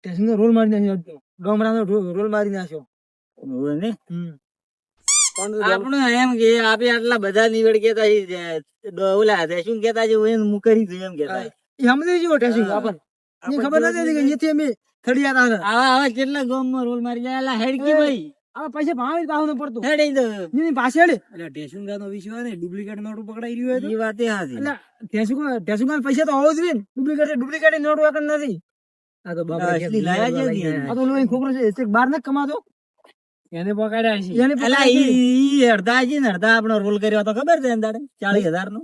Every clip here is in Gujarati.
ટેસ્ટિંગ રોલ મારી નાખ્યો, ગામડાનો રોલ મારી નાખ્યો. આપણે એમ કે આપે આટલા બધા નીવડ કેતા ઓલા શું કેતા છે હું કરી દઉં એમ કેતા એ સમજી ગયો ટેસ્ટિંગ આપણને ખબર નથી કે અહીંયાથી અમે થડિયા હતા. આવા કેટલા ગામમાં રોલ મારી જાય હેડકી ભાઈ આ પૈસા ભાવ પાહુ ન પડતું હેડી દો એની પાછળ એટલે ટેસુંગા નો વિશ્વાસ ને ડુપ્લિકેટ નોટ પકડાઈ રહ્યું હોય એ વાત એ હાથી એટલે ટેસ્ટિંગ પૈસા તો હોવો જોઈએ ને. ડુપ્લિકેટ નોટ વગર નથી. આ તો અસલી લાયા છે ને. આ તો ઓલો છોકરો છે એક બાર ન કમાતો એને પકડ્યા છે. એને અલા ઈ અડધા છે ને અડધા આપણો રોલ કર્યો તો ખબર છે અંદાડે 40,000 નો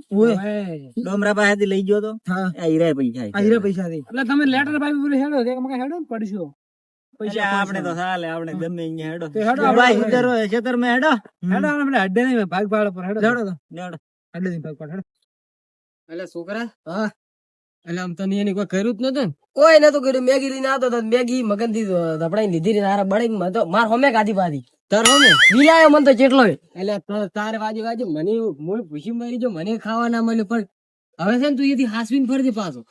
ડોમરા પાસેથી લઈ ગયો તો હા આ હીરા પૈસા આ હીરા પૈસા દે. એટલે તમે લેટર પાઈ બોલે હેડો કે મકા હેડો ને પડશો પૈસા આપણે તો ચાલે આપણે ગમે અહીંયા હેડો તો હેડો ભાઈ ઉધર ખેતર માં હેડો હેડો આપણે અડ્ડે નહીં ભાગ પાડ પર હેડો હેડો તો હેડો અડ્ડે નહીં ભાગ પાડ હેડો. એટલે છોકરા હા એટલે આમ તને એની કોઈ કર્યું જ નતું ને? કોઈ નતું કર્યું. મેગી લઈને આવતો હતો, મેગી મગન થી ધપડાઈ લીધી ને હારા બળી મને તો માર હોમે ગાધી પાધી તાર હોમે મિલાયો મને તો જેટલો એટલે તારે વાજે મને મૂળ ભૂસી મારી જો મને ખાવા ના મળ્યું પણ હવે છે ને તું એથી હાસવીને ફરતી પાછો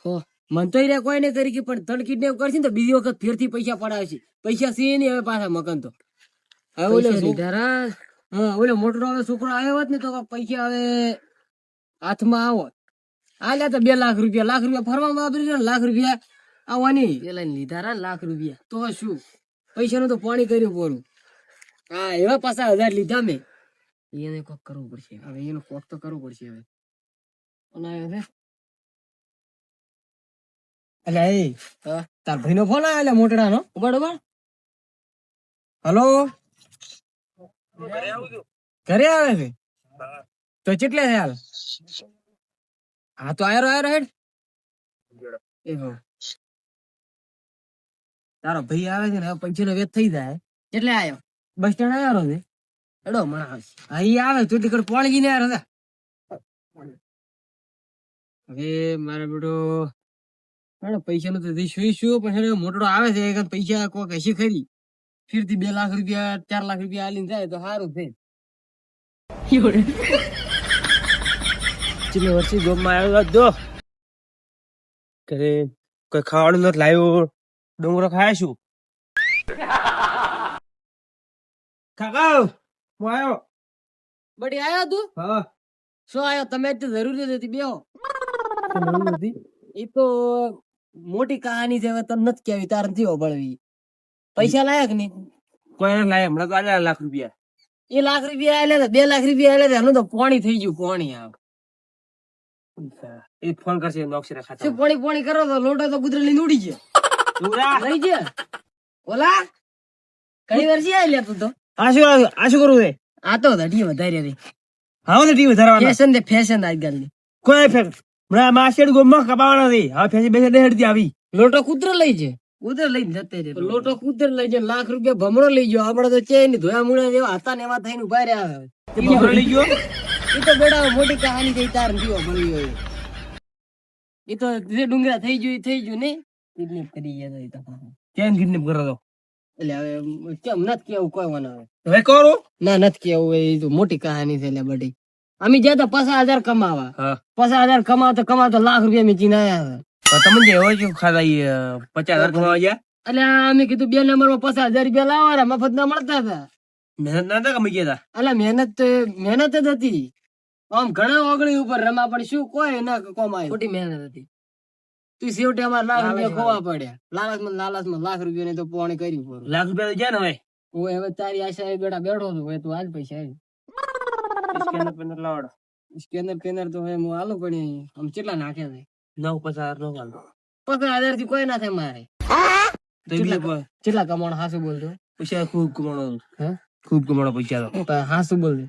મન તો રે કોઈ નહીં કરી કે પણ તને કિડનેપ કરશે ને તો બીજી વખત ફેરથી પૈસા પડાવશે. પૈસા છે નહીં હવે પાછા મકન તો હવે ઓલો હા ઓલો મોટો હવે છોકરો આવ્યો હોત ને તો પૈસા હવે હાથમાં આવો આલ્યા તો 2 લાખ રૂપિયા ફરવામાં વાપરી ને લાખ રૂપિયા આવવાની પેલા લીધા રા લાખ રૂપિયા તો શું પૈસાનું તો પાણી કર્યું પૂરું. હા એવા પાછા 1000 લીધા મેં. એને કોક કરવું પડશે. હવે એનું કોક તો કરવું પડશે હવે. અને હવે એટલે એ તાર ભાઈ નો ફોન આવ્યો મોટડા નો બરોબર. હલો ઘરે આવે છે તો કેટલે છે હાલ? હા તો આયરો હેડ એ હો તારો ભાઈ આવે છે ને હવે પૈસા નો વેત થઈ જાય એટલે આયો બસ સ્ટેન્ડ આવ્યો છે એડો મણા હા ઈ આવે તું ટીકડ પોણી ને આવ્યો હતા. હવે મારા બેટો પૈસા નું તો શું પણ મોટો આવે છે પૈસા કોક હશે ખરી ફીરથી 2 લાખ રૂપિયા 4 લાખ રૂપિયા આલીને જાય તો સારું છે. કેટલા વર્ષે ગોમમાં આવ્યો જો ઘરે કોઈ ખાવાનું નથી લાવ્યો. ડુંગરો ખાય શું કાકા હું આવ્યો. બડી આયો તું હા શું આયો? તમે જ તો જરૂરી હતી બેહો. નથી એ તો મોટી કહાની છે, હવે તને નથી કેવી તાર નથી ઓબળવી. પૈસા લાયક નહીં કોઈ નથી લાવ્યો હમણાં તો આલ્યા લાખ રૂપિયા. એ લાખ રૂપિયા આલે 2 લાખ રૂપિયા આલે એનું તો પોણી થઈ ગયું. પોણી આવ એ ફોન કરશે નોકરી ખાતા શું પોણી કરો તો લોટો તો કુતરા લઈને ઉડી ગયો લઈ ગયા. ઓલા ઘણી વર્ષી આઈ લે તું તો. આ શું કરવું છે? આ તો ધડી વધારી હતી હા તો ટીવી ધરવાના ફેશન દે ફેશન આજકાલની. કોઈ ફેર હમણાં માસેડ ગોમમાં કપાવાના નથી. હવે ફેસી બેસે દેહડતી આવી લોટો કુતરો લઈ છે કુતર લઈને જતે રે લોટો કુતર લઈ જાય લાખ રૂપિયા ભમરો લઈ ગયો. આપડે તો ચે ની ધોયા મુળા જેવા હતા ને એવા થઈને ઉભા રહ્યા. તે બકરો લઈ ગયો. એ તો બેડા મોટી કહાની થઈ તાર જીવો ભરી હોય. એ તો જે ડુંગરા થઈ ગયું ને કિડનેપ કરી ગયા તો. કેમ કિડનેપ કરો તો? એટલે હવે કેમ નથી કેવું કોઈ મને હવે કરો ના નથી કેવું. એ તો મોટી કહાની છે એટલે બધી. અમે જ્યાં તો 50,000 કમાવા હા 50,000 કમાવતો લાખ રૂપિયા મેં ચીન આયા. તમે જે હોય શું ખાતા 50,000 કમાવા ગયા? એટલે અમે કીધું 2 નંબરમાં 50,000 રૂપિયા લાવવાના મફત ના મળતા હતા. મહેનત ના હતા કમાઈ ગયા એટલે મહેનત જ હતી. આમ ઘણા ઓગળી ઉપર રમા પણ શું કોઈ ના કમાય. ખોટી મહેનત હતી. તું છેવટે અમારે લાખ રૂપિયા ખોવા પડ્યા. લાલચમાં લાખ રૂપિયા ને તો પોણી કર્યું પૂરું. લાખ રૂપિયા તો ગયા ને હવે. હું હવે તારી આશા બેટા બેઠો છું. હવે તું આજ પૈસા આવી સ્કેનર પેનર લાવડો. સ્કેનર તો હવે હું આલું પણ આમ કેટલા નાખ્યા છે? 9,50,000 નો હાલો. 50,000 થી કોઈ ના થાય મારે. તો એ બી કેટલા કમાણ હાસુ બોલતો? પૈસા ખૂબ કમાણો. હે ખૂબ કમાણો પૈસા તો. હાસુ બોલતો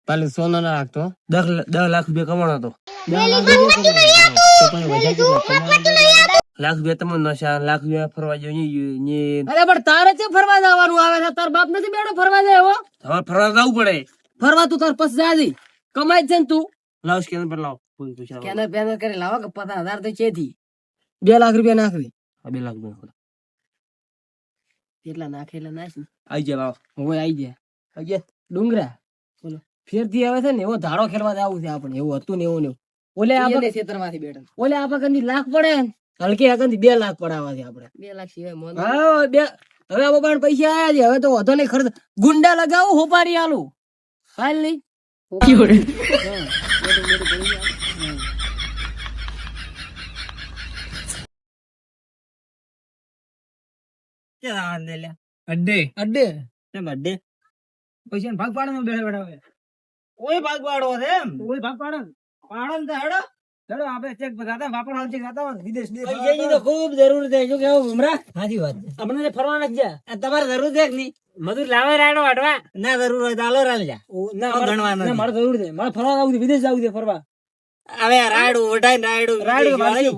પાલે સોના ના રાખતો. 10 લાખ રૂપિયા કમાણો હતો. 10 લાખ રૂપિયા તો પણ વધારે કેટલા કમાણા? લાખ રૂપિયા તમને નશા લાખ રૂપિયા ફરવા જઈએ. અરે પણ તારે છે ફરવા જવાનું આવે છે? તાર બાપ નથી બેડો ફરવા જાય એવો? હવે ફરવા જવું પડે. ફરવા તું તાર પછી જાજી કમાઈ છે ને તું. લાવ સ્કેનર પર લાવ. કોઈ પૈસા સ્કેનર પેનર કરી લાવો કે 50,000 તો ચેથી 2 લાખ રૂપિયા નાખવી. 2 લાખ રૂપિયા કેટલા નાખેલા નાખ આઈ જા લાવ. હોય આઈ ગયા ડુંગરા બોલો ફેરથી આવે છે ને એવો ધાડો ખેલવા જવું છે આપણે. એવું હતું ને એવું ને ઓલે આપણે ખેતરમાંથી બેઠા ઓલે આપણા કંદી લાખ પડે હલકી હકનથી 2 લાખ પડાવવા છે આપણે 2 લાખ સિવાય હા હવે આ બાપાને પૈસા આયા છે હવે તો વધો નહીં ખર્ચ ગુંડા લગાવું હોપારી આલું હાલ નહીં અડ્ડે અડ્ડે કેમ અડ્ડે પૈસા ભાગ પાડવાનો બેઠા બેઠા હવે કોઈ ભાગ પાડો છે એમ કોઈ ભાગ પાડો પાડો ને તો હેડો ચલો આપણે ચેક બતાતા વાપર હાલ ચેક હતા વિદેશ ને પૈસાની તો ખૂબ જરૂર છે શું કેવું ભમરા સાચી વાત છે. અમને ફરવા નથી ગયા આ તમારે જરૂર છે કે નહીં મજૂર લાવે રાડો વાટવા ના જરૂર હોય તો હાલો રાલજા ના તો ગણવા નથી. મારે જરૂર છે મારે ફરવા જવું છે વિદેશ જવું છે ફરવા હવે આ રાયડું વઢાઈને રાયડું રાડો વિદેશ મારે વાળી.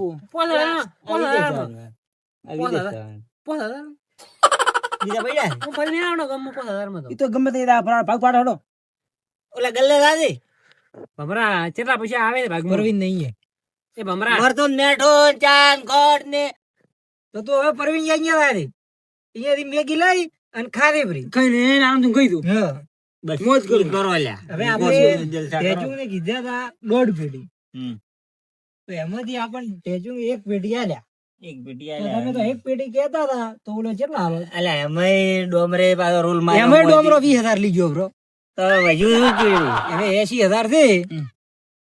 આ વિદેશ જવાનું. બીજા પૈડા છે? હું ફરીને આવવાનો ગામમાં 5000 માં તો. ઈ તો ગમે તે ભાગ પાડો હડો ઓલા ગલ્લે રાજી ભમરા કેટલા પૈસા આવે છે ભાગમાં? પરવીન નહીં એ ભમરા મરતો નેઠો ચાન ખોટ ને તો હવે પરવીન અહીંયા વાળી અહીંયાથી મેગી લઈ અને ખાધી ફરી કઈ ને આમ તું કહી દઉં બસ મોજ કરું. કરો લ્યા હવે મોજ આપણે કરું, જલસા કરો. ટેચુને કીધા હતા 1.5 પેટી હમ. તો એમાંથી આપણને ટેચુ 1 પેટી આલ્યા એક પેટી તો આલ્યા. તમે તો 1 પેટી કહેતા હતા તો ઓલો કેટલા આવે અલ્યા એમાંય ડોમરે પાછો રૂલ માર્યો. એમાં ડોમરો 20,000 લીધો બ્રો તો હજુ શું કર્યું? હવે 80,000 છે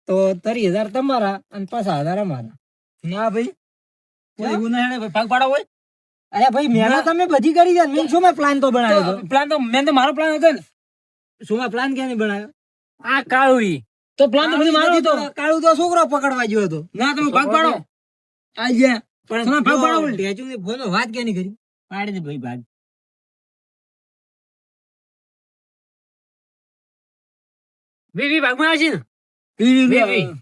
તો 30,000 તમારા અને 5,000 અમારા ના ભાઈ કોઈ એવું ના હેડે ભાઈ, ભાગ પાડો હોય અરે ભાઈ મહેનત તમે બધી કરી છે મેં શું પ્લાન તો બનાવ્યો હતો પ્લાન તો મેં તો મારો પ્લાન હતો ને શું પ્લાન ક્યાં નહીં બનાવ્યો આ કાળુઈ તો પ્લાન તો બધું મારો હતો કાળું તો છોકરો પકડવા ગયો હતો ના તમે ભાગ પાડો આ ગયા પણ તમે ભાગ પાડો બોલ ટેચુ ને ફોનો વાત ક્યાં નહીં કરી પાડી દે ભાઈ ભાગ. વી ભાગમાં આવશે ને?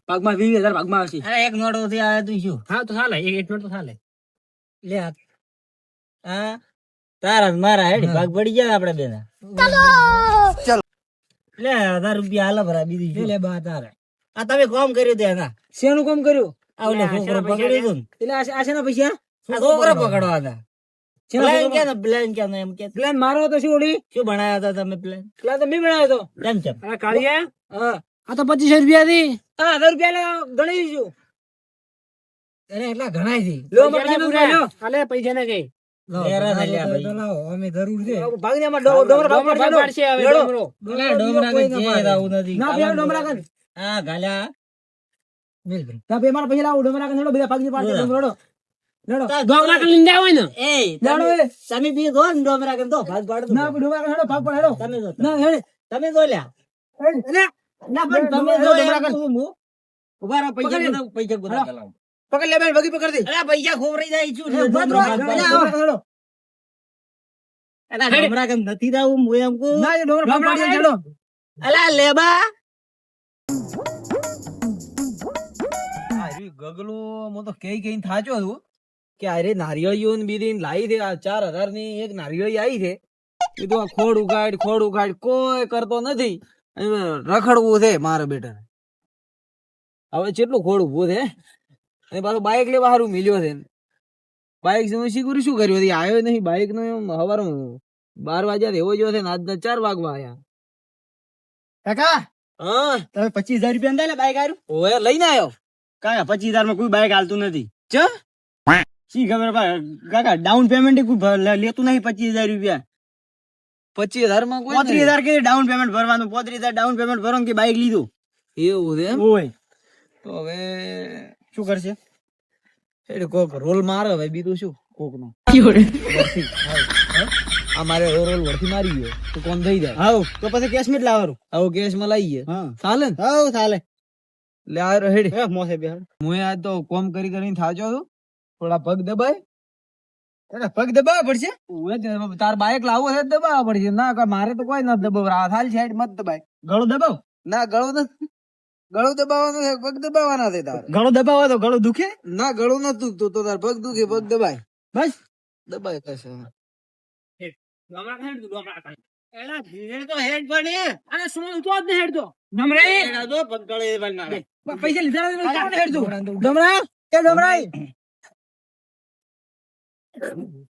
ભાગમાં 20,000 ભાગમાં આવશે અરે એક નોટ ઓછી આવે તું શું હા તો ચાલે એક મિનિટ તો ચાલે. લે હા તારા ને મારા હેડી ભાગ પડી ગયા આપડે બેના લે 1000 રૂપિયા હાલો ભરા બીજું શું? લે બા તારે આ તમે કોમ કર્યું તે એના શેનું કામ કર્યું આ ઓલો છોકરો પકડ્યું તું ને. એટલે આ શેના પૈસા આ છોકરો પકડવા હતા શેના પ્લાન પૈસા? ક્યાં ને પ્લાન ક્યાં ને એમ કે પ્લાન મારો હતો શું ઓલી શું ભણાયા હતા તમે પ્લાન પ્લાન તો મેં બનાવ્યો હતો કેમ છે આ કાળિયા હા આ તો 25 રૂપિયા થી હા 1000 રૂપિયા ગણી દઈશું અરે એટલા ઘણાય થી લો પૈસા પૈસા પૂરા. લો હાલે પૈસા ને કઈ લેરા ને લ્યા ભાઈ. લાવો અમે જરૂર છે ભાગ ને અમાર ડોમર ભાગ ભાગ પાડશે હવે લેડો. ડમરો. અલા, ડોમરા કોઈ કે ના જે પાડે. રાવું નથી. ના પેલા ડોમરા કર હા ગાલ્યા મેલ ભાઈ ના ભાઈ મારા પૈસા લાવો ડોમરા કર લેડો બધા ભાગ ની પાડે બોલો. લેડો લેડો ડોમરા કરીને લઈને આવો ને. એ લેડો તમે એ તમે બી દો ને ડોમરા કે તો ભાગ પાડ દો. ના ડોમરા કર લેડો ભાગ પાડ લેડો તમે દો ના હેડે તમે દો લ્યા અરે ના પણ તમે દો ડોમરા યાર, કર તું હું ઉભા રહો પૈસા પકડ. કે દો, પૈસા બધા કલાવ. પકડ લે બેન વગી પકડ દે અલા પૈસા ખોવરાઈ જાય છું ડોમરા કર લેડો અલા ડોમરા કે નથી દાવું હું એમ કહું ના એ ડોમરા ભાગ પાડી લેડો અલા લેબા ગગલો મો તો કઈ કઈ થાચો છું કે અરે નારિયેળીઓ ને બીજી લાવી દે આ 4,000 ની એક નારિયેળી આવી છે એ તો આ ખોડ ઉગાડ કોઈ કરતો નથી અને રખડવું છે મારા બેટા હવે કેટલું ખોડ ઉભું છે અને પાછું બાઇક લેવા સારું મિલ્યો છે બાઇક શીખું શું કર્યું હતી આવ્યો નહીં બાઇક નો એમ સવારમાં 12 વાગ્યા એવો જો છે ને આજના 4 વાગવા આયા કાકા હા તમે 25,000 રૂપિયા અંદાલે બાઈક આર્યું ઓય લઈને આવ્યો કાકા 25,000 માં કોઈ બાઈક હાલતું નથી ચા શી ખબર કાકા ડાઉન પેમેન્ટ કોઈ લેતું નહીં 25,000 રૂપિયા 25,000 માં કોઈ 35,000 કે ડાઉન પેમેન્ટ ભરવાનું 35,000 ડાઉન પેમેન્ટ ભરવાનું કે બાઈક લીધું એવું છે એમ ઓય તો હવે શું કરશે એટલે કોક રોલ મારે હવે બીજું શું કોક નો અમારે રોલ વળથી મારી ગયો તો કોણ થઈ જાય હાઉ તો પછી કેશ માં જ લાવવાનું આવો કેસ માં લઈ ગયે હા ચાલે ને હાઉ ચાલે લે આ હેડ એ મોસે બેહાડ હું આજ તો કોમ કરીને થાચો છું થોડા પગ દબાય એટલે પગ દબાવવા પડશે તાર બાઈક લાવવો છે તો દબાવવા પડશે ના કા મારે તો કોઈ નથી દબાવ હાલ સાઈડ મત દબાય ગળો દબાવ ના ગળું નથી ગળું દબાવવાનું છે પગ દબાવવાના છે તારે ગળો દબાવો તો ગળો દુખે ના ગળું નથી દુખતું તો તાર પગ દુખે પગ દબાય બસ દબાય કશે ડોમરા કરીને હેડ, ડોમરા કરીને. એલા ધીરે તો હેડ પણ અરે શું તો જ ને હેડ તો. ડમરે. એડા દો પગડે બનાવે પૈસા લીધા નથી, કાઢ હેડ તું. ડમરા એ ડમરા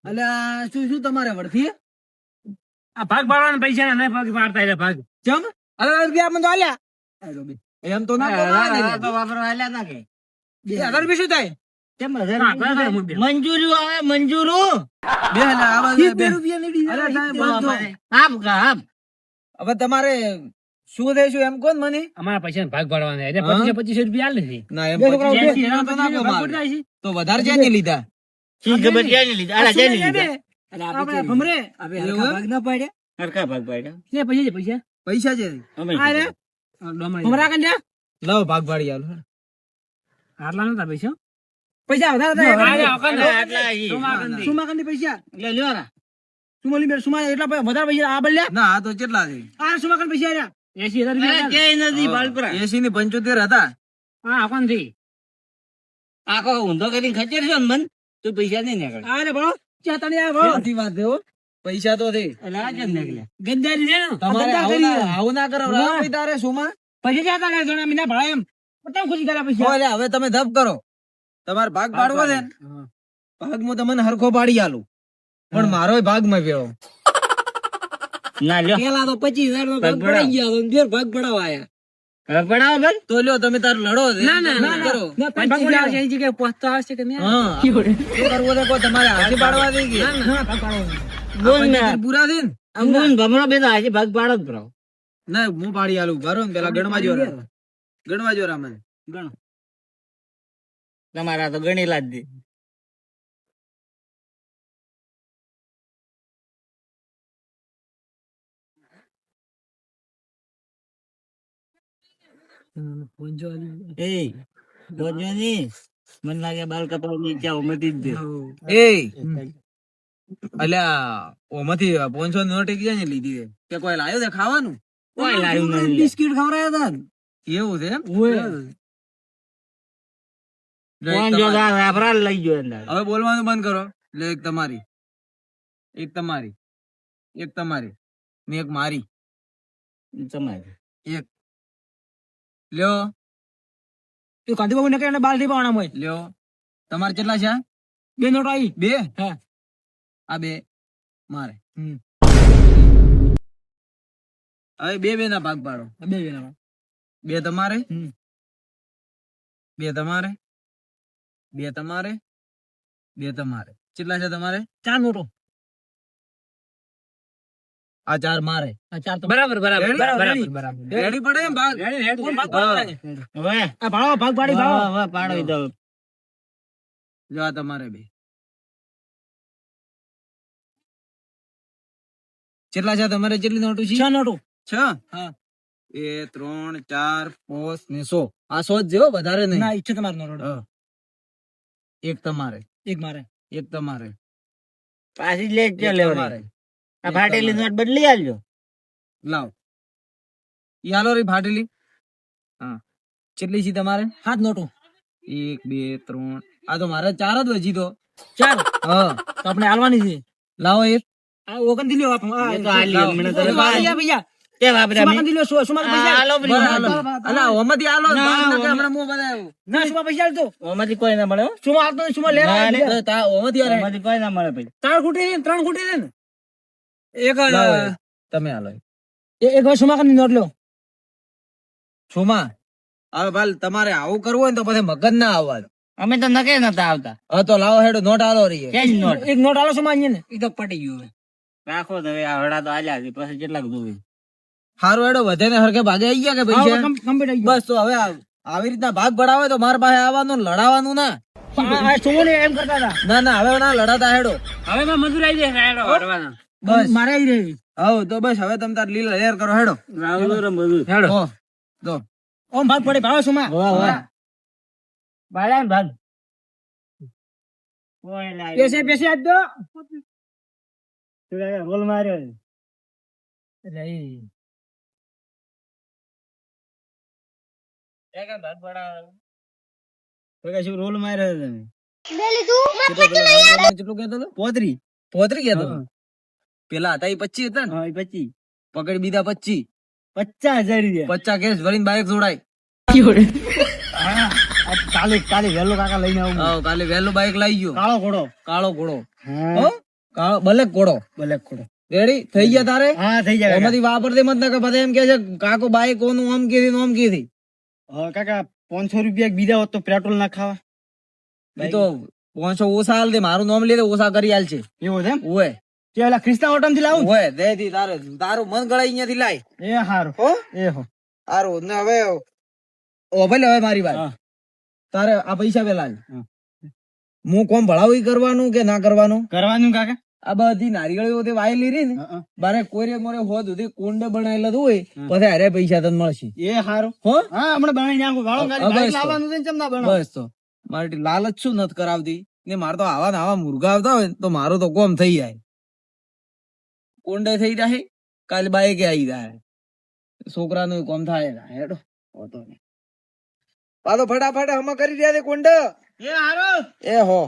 અલ્યા શું તમારે વળથી આ ભાગ પાડવાના પૈસા ને ભાગ પાડતા એટલે ભાગ. ચમ અરે રૂપિયા મને તો આલ્યા એમ તો ના તો વાપરવા આલ્યા ના કે 2,000 રૂપિયા શું થાય કેમ મંજૂરી આવે મંજૂરો બે લે, આ બાજુ બે. રૂપિયા અરે સાહેબ, બંધ તો. આપ હવે તમારે શું થઈશું એમ કોણ મને અમારા પૈસા ભાગ પાડવાના એટલે હા? 2500 રૂપિયા આલે છે ના એમ બે છોકરાઓ 25 બે. તો ના કમાવે. ભાગ પડાય છે. તો વધારે ક્યાંથી લીધા ઠીક ખબર ક્યાં લીધા આલા ક્યાં લીધા અરે આપણે ભમરે હવે એવું હરખા એમ? ભાગ ના પાડ્યા હરખા ભાગ પાડ્યા લે પૈસા છે પૈસા પૈસા છે અમે આ રે ભમરા કન જા લાવો ભાગ પાડી આલો આટલા નતા પૈસા પૈસા વધારે આટલા ઈ. સુમા કન પૈસા લે લ્યો ના સુમલી બેર સુમા એટલા વધારે પૈસા આ બલ્યા ના આ તો કેટલા છે આ સુમા કન પૈસા આયા 80000 અરે રૂપિયા ક્યાંય નથી બાલપરા 80 ની 75 હતા હા કોણ થી આખો ઊંધો કરીને ખચેરશો ને મન તો પૈસા નહીં નીકળે આ રે બળો ચા તને આ બળો સાચી વાત છે હો. પૈસા તો છે એટલે આ કેમ નીકળે ગદ્દારી છે ને તમારે ગદ્દાર આવું કરી ના- આવું ના કરો ના. ભાઈ તારે સુમા પૈસા જાતા કરે જોણા મીના ભળા એમ પટાવ ખુશી કરે પૈસા ઓલે હવે તમે ધપ કરો તમારે ભાગ પાડવો છે ને ભાગ હું તમને હરખો પાડી આલું પણ મારો ભાગ માં વેવો ના લ્યો પેલા તો 25000 નો ભાગ ભાગ પડાઈ ગયા તો ફેર ભાગ પડાવા આયા હવે પડાવો ભાઈ તો લ્યો તમે તાર લડો છે. ના ના ના કરો ના ભાગ પડાવા છે એ જગ્યાએ પહોંચતા આવશે કે નહીં હા શું કરવું છે કોઈ તમારે હાથી પાડવા દે કે ના ભાગ પાડવા બોલ ને આ 75 પૂરા છે ને અમુન ભમરો બે તો આજે ભાગ પાડો જ ભરાવો ના હું પાડી આલું ભરો ને પેલા ગણવા જો ગણવા જો રામન ગણો તમારા તો ગણેલા જ દે એ જોજો ની મને લાગે બાલ કપાળ ની ઈચ્છા ઉમટી જ દે એ અલ્યા ઓમાંથી 500 ની નોટ એક જાય ને લીધી છે કે કોઈ લાયો છે ખાવાનું કોઈ લાવ્યું નહીં બિસ્કિટ ખવડાયા હતા ને. એવું છે એમ ઓય. લે, કોણ એક જો તમારી. રાફરા લઈ ગયો અંદર હવે બોલવાનું બંધ કરો એટલે એક તમારી એક તમારી એક તમારી ને એક મારી તમારે એક લ્યો એ કાંતિ બાબુ ને કહીને બાલ થી પાવાના મોય લ્યો તમારે કેટલા છે બે નોટ આવી બે હા આ બે મારે હવે બે બે ના ભાગ પાડો બે જણા બે તમારે હમ. બે તમારે બે તમારે બે તમારે કેટલા છે તમારે 4 નોટો આ ચાર મારે આ 4 તો બરાબર બરાબર Ready? બરાબર Ready? બરાબર રેડી પડે એમ ભાગ કોણ ભાગ પાડવા છે? હવે આ ભાડો ભાગ પાડી ભાડો હવે પાડો ઈ દો જો આ તમારે બે કેટલા છે તમારે કેટલી નોટો છે 6 નોટો 6 હા 2 3 4 5 ને 100 આ 100 જ જેવો વધારે નહીં ના ઈચ્છે તમારે નોટો હા. એક તમારે એક મારે એક તમારે પાછી લેટ એક ચા લેવરે તમારે આ ફાટેલી નોટ બદલી આલજો લાવ ઈ હાલો રી ફાટેલી હા કેટલી છે તમારે 7 નોટો 1 2 3 આ તો મારે 4 જ હજી તો 4 હા તો આપણે હાલવાની છે લાવો એક આ ઓગન થી લ્યો આપ આ એ તો આલી હમણાં તો ભૈયા કે વાપરે સુમા કંદી લ્યો સુમા પૈસા હાલો બરાબર, હાલો. અલા ઓમાંથી હાલો ના, બાર નકે ઓમાં. હમણાં મું બતાવ્યું. ના સુમા પૈસા આલતો ઓમાંથી કોઈ ના મળે હો. સુમા આલતો નહીં, સુમા લેવા ના, આવ્યા. તો તા ઓમાંથી હાલે. ઓમાંથી કોઈ ના મળે ભાઈ 4 ખૂટી ને 3 ખૂટી ને એક લાવો એક. તમે હાલો એક. એક વાર સુમા કંદી નોટ લ્યો છુમા હવે ભાલ તમારે આવું કરવું હોય ને તો પછી મગજ ના આવવા દો. અમે તો નકે નતા આવતા હવે તો લાવો હેડો નોટ હાલો રહી કે જ નોટ એક નોટ આલો સુમા અહીંયા ને ઈ તો પટી ગયું હવે રાખો તો હવે આ હડા તો આલ્યા છે પછી કેટલાક જોવે હારું હેડો વધે ને હરખે ભાગે આવી ગયા કે પૈસા કમ્પ્લીટ આવી ગયું બસ તો હવે આવી રીતના ભાગ પડાવે તો મારા પાસે આવવાનું ને લડાવાનું ના આ સુમો ને એમ કરતા હતા ના ના હવે ના લડાતા હેડો હવે માં મજૂર આવી જાય હેડો હડવાના બસ મારે આવી રહી હવ તો બસ હવે તમે તાર લીલા હેર કરો હેડો હેડો હો તો ઓમ ભાગ પડે ભાવ સુમા બાળા ભાગ પેસે પેસે આજ દો રોલ માર્યો રોલ માર્યો તમે કેટલું કેતો હતો પોતરી પોતરી કેતો હતો? પેલા હતા ઈ 25 હતા ને હા 25 પકડી બીજા 25 50,000 રૂપિયા 50 કેસ ભરીને બાઈક જોડાય કાલે વહેલો કાકા લઈને આવું હા કાલે વહેલું બાઈક લાવી ગયો કાળો ઘોડો કાળો ઘોડો હા હો કાળો બ્લેક ઘોડો બ્લેક ઘોડો રેડી થઈ ગયા તારે હા થઈ જાય એમાંથી વાપરતી મત ના કે બધા એમ કે છે કાકો બાઈક ઓનું આમ કીધી ને આમ કીધી કાકા 500 રૂપિયા બીજા હોત તો પેટ્રોલ ના ખાવા એ તો 500 ઓછા હાલ દે, મારું નામ લે તો ઓછા કરી હાલ છે. એવું છે એમ ઓય તે ઓલા ક્રિસ્તા ઓટમ થી લાવું ઓય દે દી તારું મન ગળાઈ અહીંયાથી લાય. એ હારું હો એ હો સારું ને હવે ઓ ભલે હવે મારી વાત હા. તારે આ પૈસા પેલા હા. હું કોમ ભણાવી કરવાનું કે ના કરવાનું? કરવાનું કાકા આ બધી નારિયેળીઓ તે વાયેલી રહી ને હા. બારે કોઈ રે મોરે હોદ સુધી કુંડ બનાવેલા હોય પછી હારે પૈસા તને મળશે. એ હારું હો હા હમણાં બનાવી નાખું વાળો હા, ગાડી બસ બાઈક તો. લાવવાનું છે ને ચમ ના બનાવો બસ તો મારી લાલચ શું નથી કરાવતી ને મારે તો આવા ને આવા મુર્ગા આવતા હોય ને તો મારું તો કોમ થઈ જાય, કુંડે થઈ જાય, કાલે બાઈકે આવી જાય, છોકરાનું કોમ થાય ને હેડો હોતો નહીં. પાછો ફટાફટ હમણાં કરી રહ્યા છે કુંડ. એ હારું એ હો